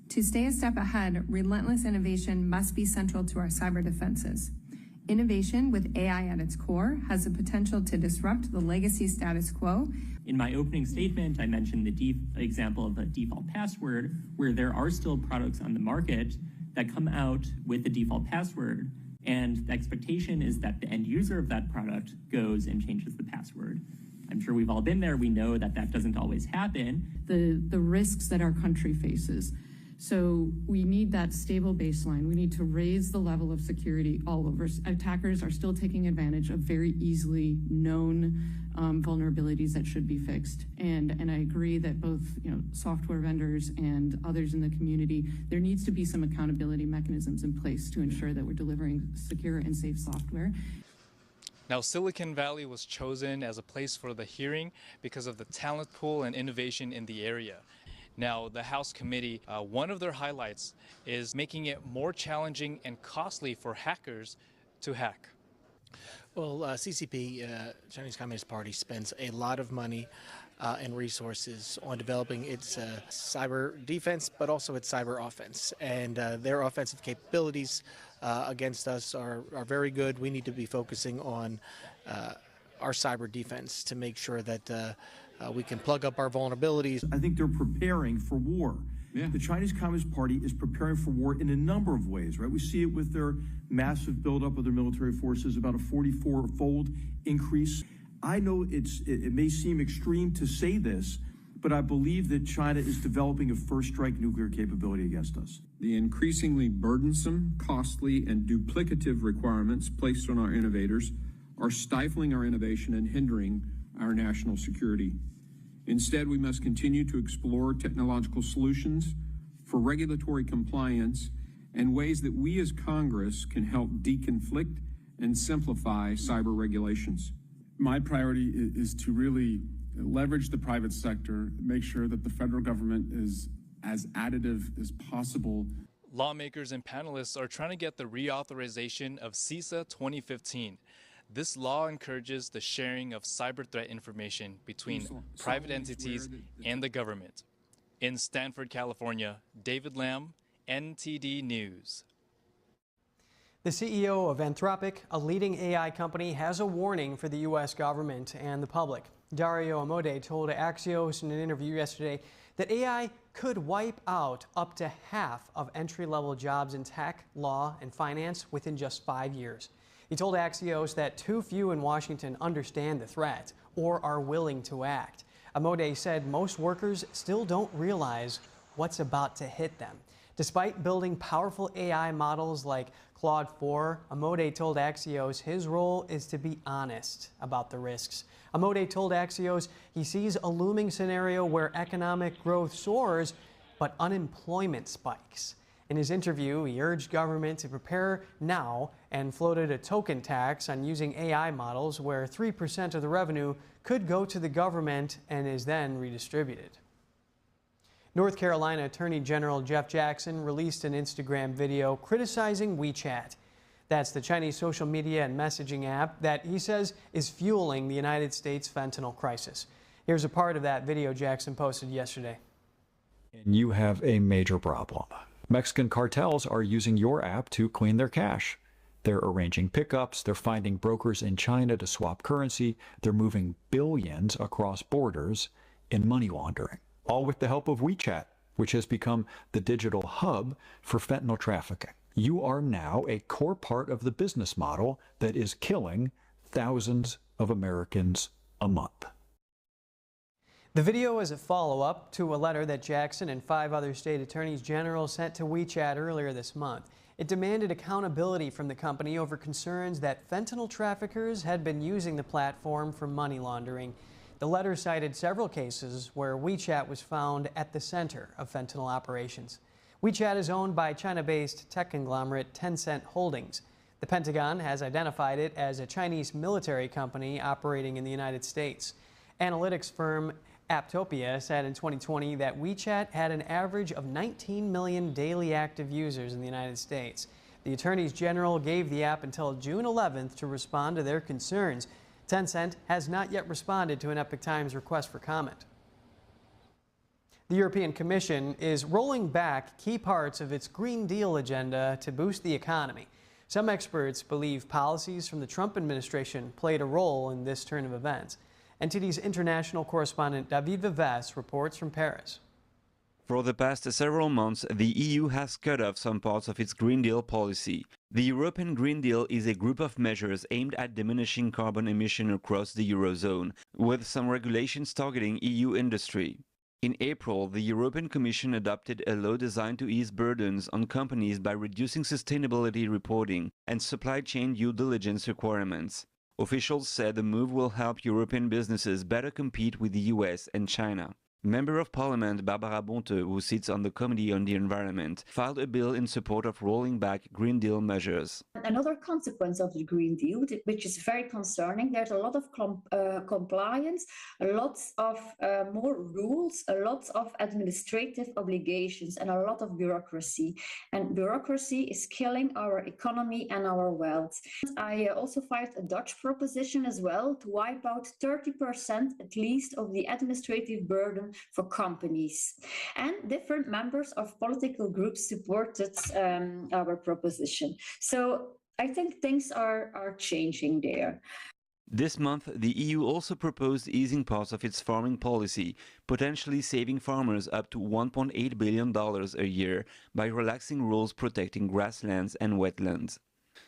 To stay a step ahead, relentless innovation must be central to our cyber defenses. Innovation with AI at its core has the potential to disrupt the legacy status quo. In my opening statement, I mentioned the example of a default password, where there are still products on the market that come out with the default password, and the expectation is that the end user of that product goes and changes the password. I'm sure we've all been there. We know that that doesn't always happen. The risks that our country faces. So we need that stable baseline. We need to raise the level of security all over. Attackers are still taking advantage of very easily known vulnerabilities that should be fixed. And I agree that both software vendors and others in the community, there needs to be some accountability mechanisms in place to ensure that we're delivering secure and safe software. Now, Silicon Valley was chosen as a place for the hearing because of the talent pool and innovation in the area. Now, the House committee, one of their highlights is making it more challenging and costly for hackers to hack. Well, CCP, Chinese Communist Party, spends a lot of money and resources on developing its cyber defense, but also its cyber offense. And their offensive capabilities against us are very good. We need to be focusing on our cyber defense to make sure that we can plug up our vulnerabilities. I think they're preparing for war. Yeah. The Chinese Communist Party is preparing for war in a number of ways, right? We see it with their massive buildup of their military forces, about a 44-fold increase. I know it may seem extreme to say this, but I believe that China is developing a first-strike nuclear capability against us. The increasingly burdensome, costly, and duplicative requirements placed on our innovators are stifling our innovation and hindering our national security. Instead, we must continue to explore technological solutions for regulatory compliance and ways that we as Congress can help deconflict and simplify cyber regulations. My priority is to really leverage the private sector, make sure that the federal government is as additive as possible. Lawmakers and panelists are trying to get the reauthorization of CISA 2015. This law encourages the sharing of cyber threat information between private entities and the government. In Stanford, California, David Lamb, NTD News. The CEO of Anthropic, a leading AI company, has a warning for the U.S. government and the public. Dario Amodei told Axios in an interview yesterday that AI could wipe out up to half of entry-level jobs in tech, law, and finance within just 5 years. He told Axios that too few in Washington understand the threat or are willing to act. Amodei said most workers still don't realize what's about to hit them. Despite building powerful AI models like Claude 4, Amodei told Axios his role is to be honest about the risks. Amodei told Axios he sees a looming scenario where economic growth soars, but unemployment spikes. In his interview, he urged government to prepare now and floated a token tax on using AI models where 3% of the revenue could go to the government and is then redistributed. North Carolina Attorney General Jeff Jackson released an Instagram video criticizing WeChat. That's the Chinese social media and messaging app that he says is fueling the United States fentanyl crisis. Here's a part of that video Jackson posted yesterday. And you have a major problem. Mexican cartels are using your app to clean their cash. They're arranging pickups, they're finding brokers in China to swap currency, they're moving billions across borders in money laundering, all with the help of WeChat, which has become the digital hub for fentanyl trafficking. You are now a core part of the business model that is killing thousands of Americans a month. The video is a follow-up to a letter that Jackson and 5 other state attorneys general sent to WeChat earlier this month. It demanded accountability from the company over concerns that fentanyl traffickers had been using the platform for money laundering. The letter cited several cases where WeChat was found at the center of fentanyl operations. WeChat is owned by China-based tech conglomerate Tencent Holdings. The Pentagon has identified it as a Chinese military company operating in the United States. Analytics firm Apptopia said in 2020 that WeChat had an average of 19 million daily active users in the United States. The attorneys general gave the app until June 11th to respond to their concerns. Tencent has not yet responded to an Epoch Times request for comment. The European Commission is rolling back key parts of its Green Deal agenda to boost the economy. Some experts believe policies from the Trump administration played a role in this turn of events. NTD's international correspondent David Vives reports from Paris. For the past several months, the EU has cut off some parts of its Green Deal policy. The European Green Deal is a group of measures aimed at diminishing carbon emission across the Eurozone, with some regulations targeting EU industry. In April, the European Commission adopted a law designed to ease burdens on companies by reducing sustainability reporting and supply chain due diligence requirements. Officials said the move will help European businesses better compete with the US and China. Member of Parliament Barbara Bonte, who sits on the Committee on the Environment, filed a bill in support of rolling back Green Deal measures. Another consequence of the Green Deal, which is very concerning, there's a lot of compliance, lots of more rules, a lot of administrative obligations, and a lot of bureaucracy. And bureaucracy is killing our economy and our wealth. I also filed a Dutch proposition as well to wipe out 30% at least of the administrative burden for companies, and different members of political groups supported our proposition. So I think things are changing there. This month, the EU also proposed easing parts of its farming policy, potentially saving farmers up to $1.8 billion a year by relaxing rules protecting grasslands and wetlands.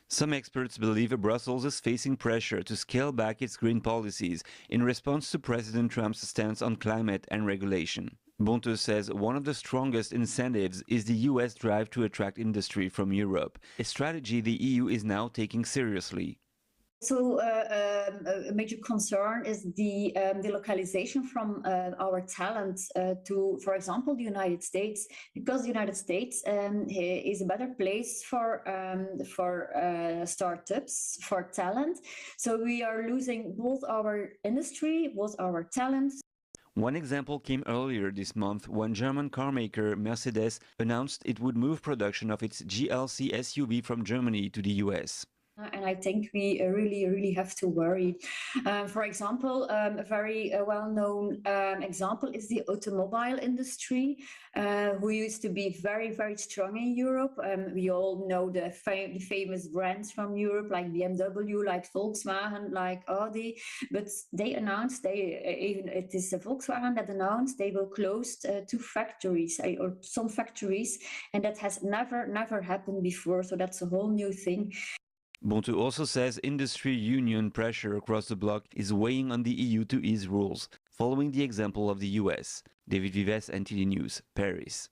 Some experts believe Brussels is facing pressure to scale back its green policies in response to President Trump's stance on climate and regulation. Bonte says one of the strongest incentives is the US drive to attract industry from Europe, a strategy the EU is now taking seriously. So a major concern is the localization from our talent to, for example, the United States, because the United States is a better place for startups, for talent. So we are losing both our industry, both our talent. One example came earlier this month when German carmaker Mercedes announced it would move production of its GLC SUV from Germany to the US. And I think we really have to worry. For example, a very well-known example is the automobile industry, who used to be very strong in Europe. We all know the famous brands from Europe, like BMW, like Volkswagen, like Audi. But they announced, it is Volkswagen that announced they will close 2 factories, or some factories, and that has never happened before. So that's a whole new thing. Bonte also says industry union pressure across the bloc is weighing on the EU to ease rules, following the example of the US. David Vives, NTD News, Paris.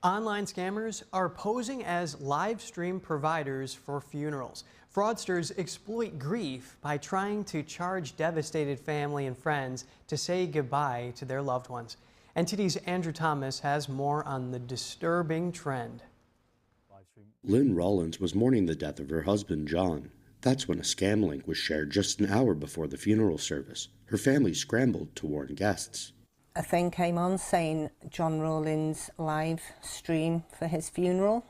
Online scammers are posing as live stream providers for funerals. Fraudsters exploit grief by trying to charge devastated family and friends to say goodbye to their loved ones. NTD's Andrew Thomas has more on the disturbing trend. Lynn Rollins was mourning the death of her husband, John. That's when a scam link was shared just an hour before the funeral service. Her family scrambled to warn guests. A thing came on saying John Rollins live stream for his funeral,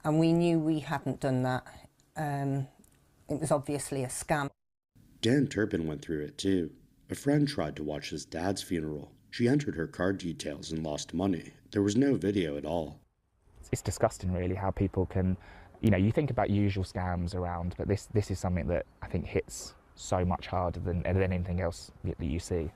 and we knew we hadn't done that. It was obviously a scam. Dan Turpin went through it too. A friend tried to watch his dad's funeral. She entered her card details and lost money. There was no video at all. It's disgusting, really, how people can, you think about usual scams around, but this is something that I think hits so much harder than anything else that you see.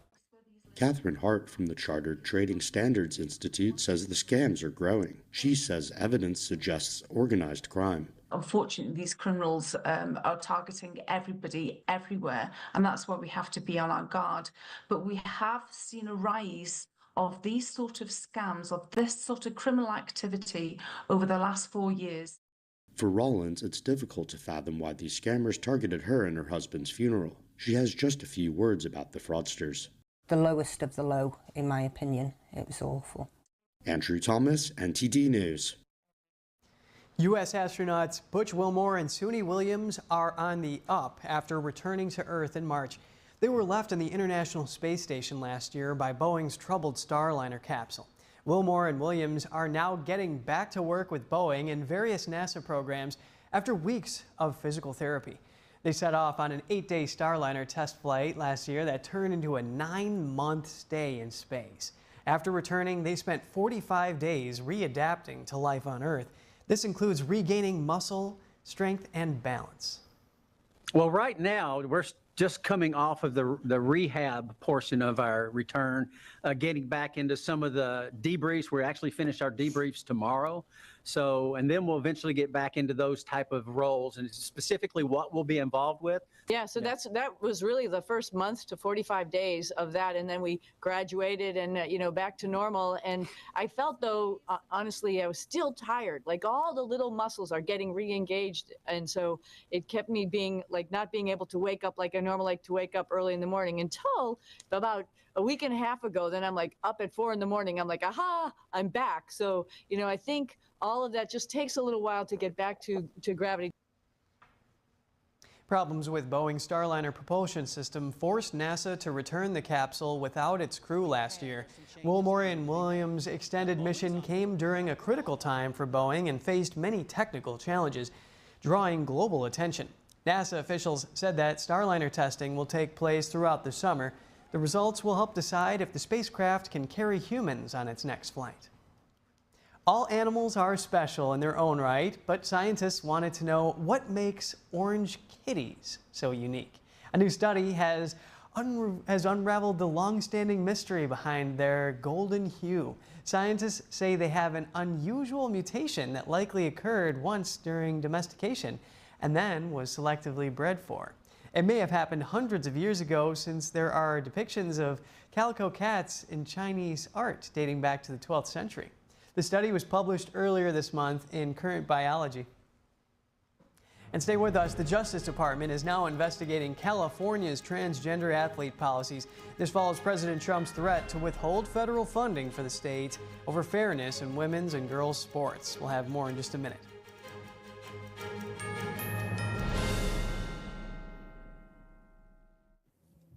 Catherine Hart from the Chartered Trading Standards Institute says the scams are growing. She says evidence suggests organized crime. Unfortunately, these criminals are targeting everybody, everywhere, and that's why we have to be on our guard. But we have seen a rise of these sort of scams, of this sort of criminal activity over the last 4 years. For Rollins, it's difficult to fathom why these scammers targeted her and her husband's funeral. She has just a few words about the fraudsters. The lowest of the low, in my opinion. It was awful. Andrew Thomas, NTD News. U.S. astronauts Butch Wilmore and Suni Williams are on the up after returning to Earth in March. They were left on the International Space Station last year by Boeing's troubled Starliner capsule. Wilmore and Williams are now getting back to work with Boeing and various NASA programs after weeks of physical therapy. They set off on an 8-day Starliner test flight last year that turned into a 9-month stay in space. After returning, they spent 45 days readapting to life on Earth. This includes regaining muscle, strength, and balance. Well, right now, we're just coming off of the rehab portion of our return, getting back into some of the debriefs. We actually finish our debriefs tomorrow. So, and then we'll eventually get back into those type of roles and specifically what we'll be involved with. Yeah, so that was really the first month to 45 days of that, and then we graduated and back to normal. And I felt, though, honestly, I was still tired. Like all the little muscles are getting re-engaged, and so it kept me being like not being able to wake up like I normally like to wake up early in the morning until about a week and a half ago. Then I'm like up at 4 in the morning. I'm like, aha, I'm back. So I think all of that just takes a little while to get back to gravity. Problems with Boeing's Starliner propulsion system forced NASA to return the capsule without its crew last year. Wilmore and Williams' extended mission came during a critical time for Boeing and faced many technical challenges, drawing global attention. NASA officials said that Starliner testing will take place throughout the summer. The results will help decide if the spacecraft can carry humans on its next flight. All animals are special in their own right, but scientists wanted to know what makes orange kitties so unique. A new study has unraveled the long-standing mystery behind their golden hue. Scientists say they have an unusual mutation that likely occurred once during domestication and then was selectively bred for. It may have happened hundreds of years ago, since there are depictions of calico cats in Chinese art dating back to the 12th century. The study was published earlier this month in Current Biology. And stay with us. The Justice Department is now investigating California's transgender athlete policies. This follows President Trump's threat to withhold federal funding for the state over fairness in women's and girls' sports. We'll have more in just a minute.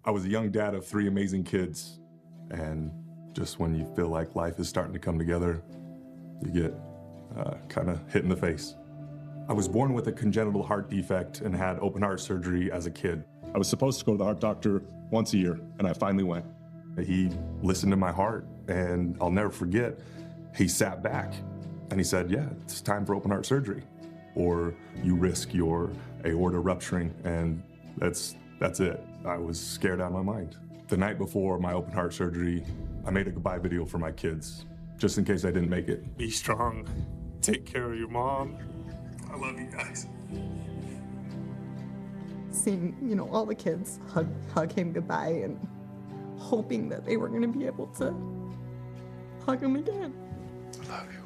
I was a young dad of 3 amazing kids, and just when you feel like life is starting to come together, you get kind of hit in the face. I was born with a congenital heart defect and had open heart surgery as a kid. I was supposed to go to the heart doctor once a year, and I finally went. He listened to my heart, and I'll never forget, he sat back and he said, yeah, it's time for open heart surgery, or you risk your aorta rupturing, and that's it. I was scared out of my mind. The night before my open heart surgery, I made a goodbye video for my kids, just in case I didn't make it. Be strong. Take care of your mom. I love you guys. Seeing, all the kids hug him goodbye and hoping that they were going to be able to hug him again. I love you.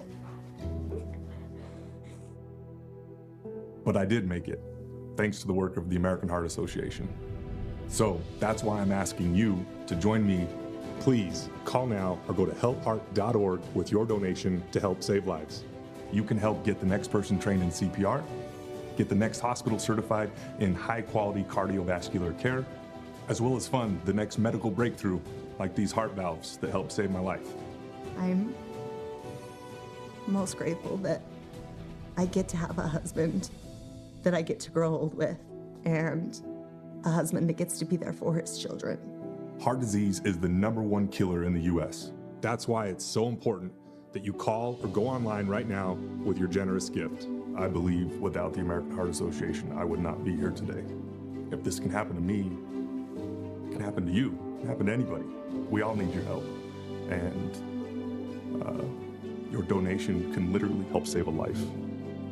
But I did make it, thanks to the work of the American Heart Association. So that's why I'm asking you to join me. Please call now or go to helpheart.org with your donation to help save lives. You can help get the next person trained in CPR, get the next hospital certified in high-quality cardiovascular care, as well as fund the next medical breakthrough like these heart valves that help save my life. I'm most grateful that I get to have a husband that I get to grow old with, and a husband that gets to be there for his children. Heart disease is the #1 killer in the U.S. That's why it's so important that you call or go online right now with your generous gift. I believe without the American Heart Association, I would not be here today. If this can happen to me, it can happen to you, it can happen to anybody. We all need your help. And your donation can literally help save a life.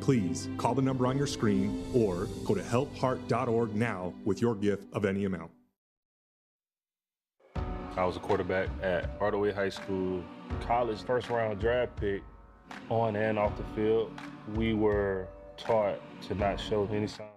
Please call the number on your screen or go to helpheart.org now with your gift of any amount. I was a quarterback at Hardaway High School, college first-round draft pick, on and off the field. We were taught to not show any sign.